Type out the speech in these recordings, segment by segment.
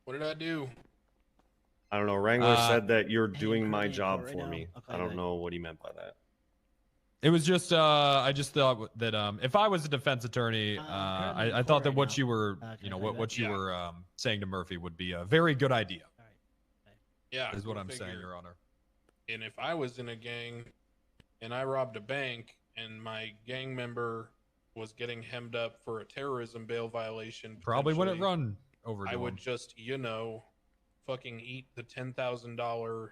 What did I do? I don't know. Wrangler said that you're doing my job for me. Okay, I don't know what he meant by that. It was just, I just thought that if I was a defense attorney, I thought that what you were, what you were saying to Murphy would be a very good idea. Yeah, is what I'm saying, Your Honor. And if I was in a gang and I robbed a bank and my gang member was getting hemmed up for a terrorism bail violation, Probably wouldn't run over to I would him. just, fucking eat the $10,000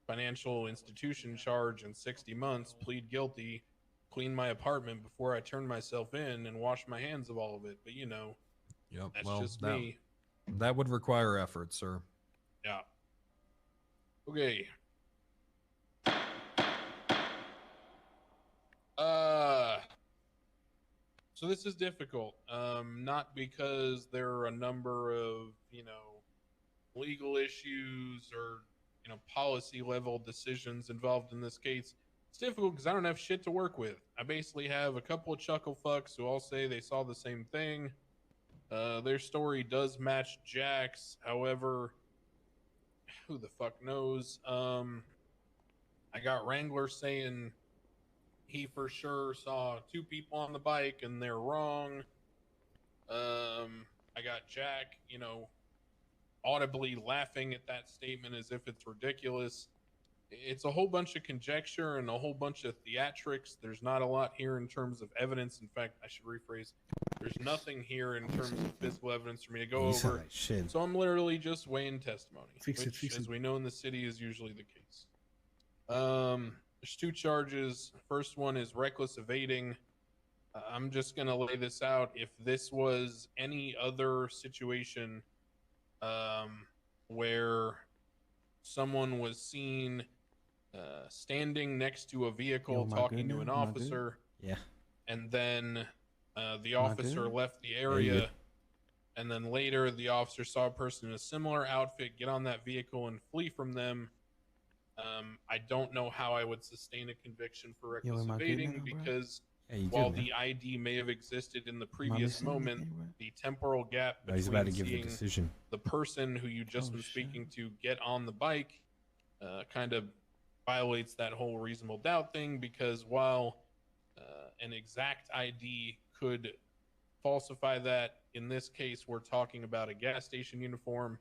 financial institution charge in 60 months, plead guilty, clean my apartment before I turn myself in, and wash my hands of all of it. But Yep. that's Well, just me. That would require effort, sir. Yeah. Okay. So this is difficult. Not because there are a number of, legal issues or, policy level decisions involved in this case. It's difficult because I don't have shit to work with. I basically have a couple of chuckle fucks who all say they saw the same thing. Their story does match Jack's. However, who the fuck knows? I got Wrangler saying he for sure saw two people on the bike and they're wrong. I got Jack, audibly laughing at that statement as if it's ridiculous. It's a whole bunch of conjecture and a whole bunch of theatrics. There's not a lot here in terms of evidence. In fact, I should rephrase. There's nothing here in terms of physical evidence for me to go over. So I'm literally just weighing testimony, which, as we know in the city, is usually the case. There's two charges. First one is reckless evading. I'm just going to lay this out. If this was any other situation where someone was seen standing next to a vehicle talking to an officer, and then the officer left the area, and then later the officer saw a person in a similar outfit get on that vehicle and flee from them, I don't know how I would sustain a conviction for reckless evading because while the ID may have existed in the previous moment, the temporal gap between seeing the person who you just been speaking to get on the bike kind of violates that whole reasonable doubt thing, because while an exact ID could falsify that, in this case we're talking about a gas station uniform.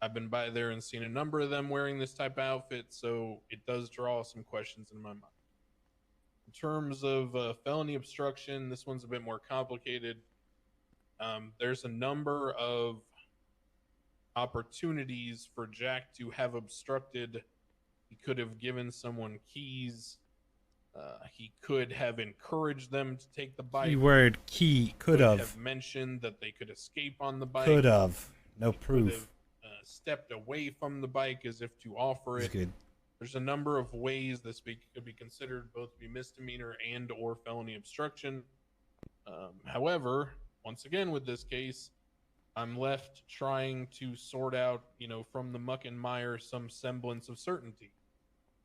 I've been by there and seen a number of them wearing this type of outfit, so it does draw some questions in my mind. In terms of felony obstruction, this one's a bit more complicated. There's a number of opportunities for Jack to have obstructed. He could have given someone keys. He could have encouraged them to take the bike. Keyword key. Could have mentioned that they could escape on the bike. Could have. No proof. Stepped away from the bike as if to offer it. Good. There's a number of ways this could be considered both to be misdemeanor and or felony obstruction. However, once again with this case, I'm left trying to sort out, from the muck and mire some semblance of certainty.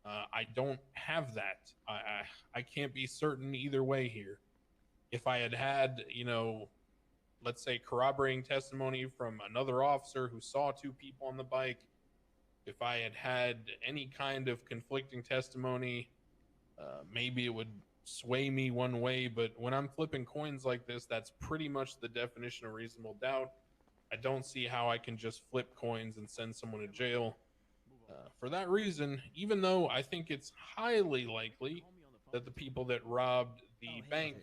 I don't have that. I can't be certain either way here. If I had, let's say corroborating testimony from another officer who saw two people on the bike, if I had any kind of conflicting testimony, maybe it would sway me one way. But when I'm flipping coins like this, that's pretty much the definition of reasonable doubt. I don't see how I can just flip coins and send someone to jail. For that reason, even though I think it's highly likely that the people that robbed the bank,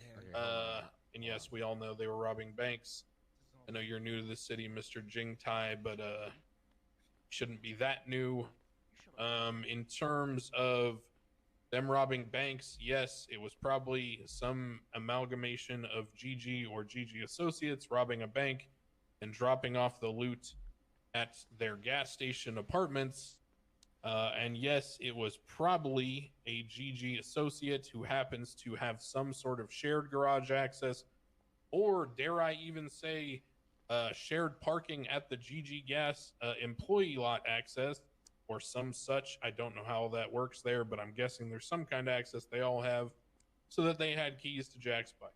and yes, we all know they were robbing banks. I know you're new to the city, Mr. Jing Tai, but shouldn't be that new. In terms of them robbing banks, yes, it was probably some amalgamation of GG or GG associates robbing a bank and dropping off the loot at their gas station apartments. And yes, it was probably a GG associate who happens to have some sort of shared garage access, or dare I even say shared parking at the GG gas employee lot access, or some such. I don't know how that works there, but I'm guessing there's some kind of access they all have, so that they had keys to Jack's bike.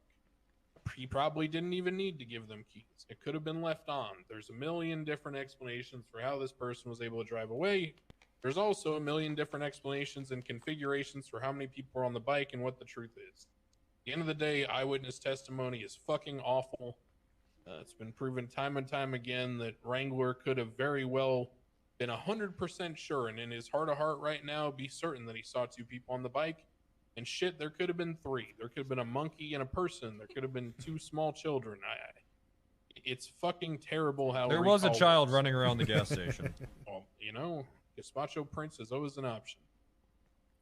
he probably didn't even need to give them keys. It could have been left on. There's a million different explanations for how this person was able to drive away. There's also a million different explanations and configurations for how many people are on the bike and what the truth is. At the end of the day, eyewitness testimony is fucking awful. It's been proven time and time again that Wrangler could have very well been 100% sure, and in his heart of heart right now, be certain that he saw two people on the bike. And shit, there could have been three. There could have been a monkey and a person. There could have been two small children. It's fucking terrible how there was a child running around the gas station. Well, you know, Gazpacho Prince is always an option.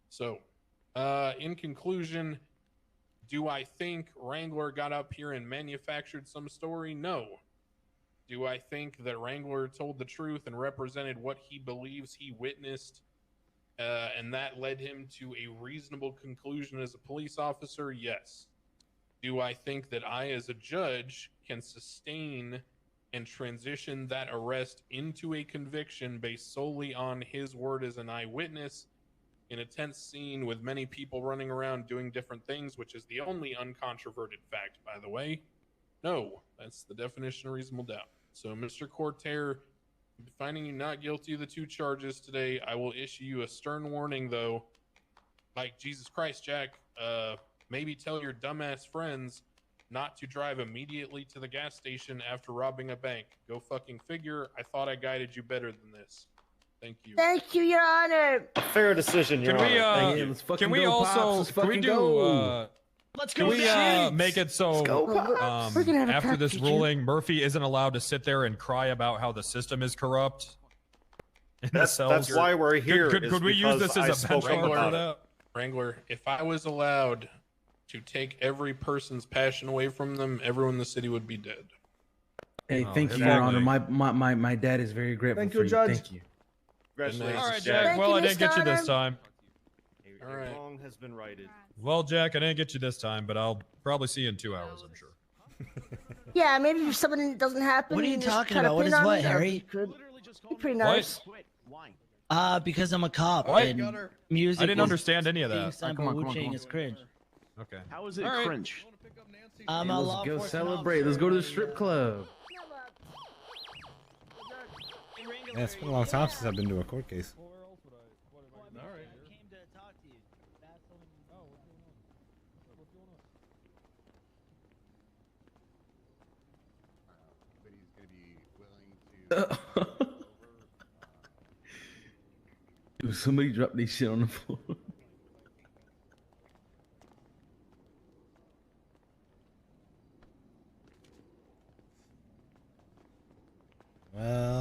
So, in conclusion, do I think Wrangler got up here and manufactured some story? No. Do I think that Wrangler told the truth and represented what he believes he witnessed, and that led him to a reasonable conclusion as a police officer? Yes. Do I think that I, as a judge, can sustain and transition that arrest into a conviction based solely on his word as an eyewitness in a tense scene with many people running around doing different things, which is the only uncontroverted fact, by the way? No, that's the definition of reasonable doubt. So, Mr. Cortair, finding you not guilty of the 2 charges today, I will issue you a stern warning, though. Like, Jesus Christ, Jack, maybe tell your dumbass friends not to drive immediately to the gas station after robbing a bank. Go fucking figure. I thought I guided you better than this. Thank you. Thank you, Your Honor. Fair decision, Your Honor. Can we also can we do let's can go we make it so We're gonna have a after this competition. ruling, Murphy isn't allowed to sit there and cry about how the system is corrupt? In the cells? That's why we're here. Could we use this as a benchmark for that? Wrangler, if I was allowed to take every person's passion away from them, everyone in the city would be dead. Hey, Oh, thank you, exactly. Your Honor. My dad is very grateful Thank for you, you. Judge. Thank you. Congratulations, All right, Jack. Jack. Well, I Thank didn't you, get you Mr. this time. A All right. wrong has been righted. Well, Jack, I didn't get you this time, but I'll probably see you in 2 hours, I'm sure. Yeah, maybe if something doesn't happen. What are you just talking cut a about? What pin is on what, me, that would be Harry? good. Be pretty What? nice. Because I'm a cop What? and music. I didn't is understand any of being that. signed Come by on, come on, Wu-Chang come on. is cringe. Okay. How is it All right. cringe? I'm a law Let's go enforcement celebrate. Let's go to the officer strip club. Yeah, it's been a long time since I've been to a court case. I came to talk to you. That's Dude, somebody dropped this shit on the floor. Well,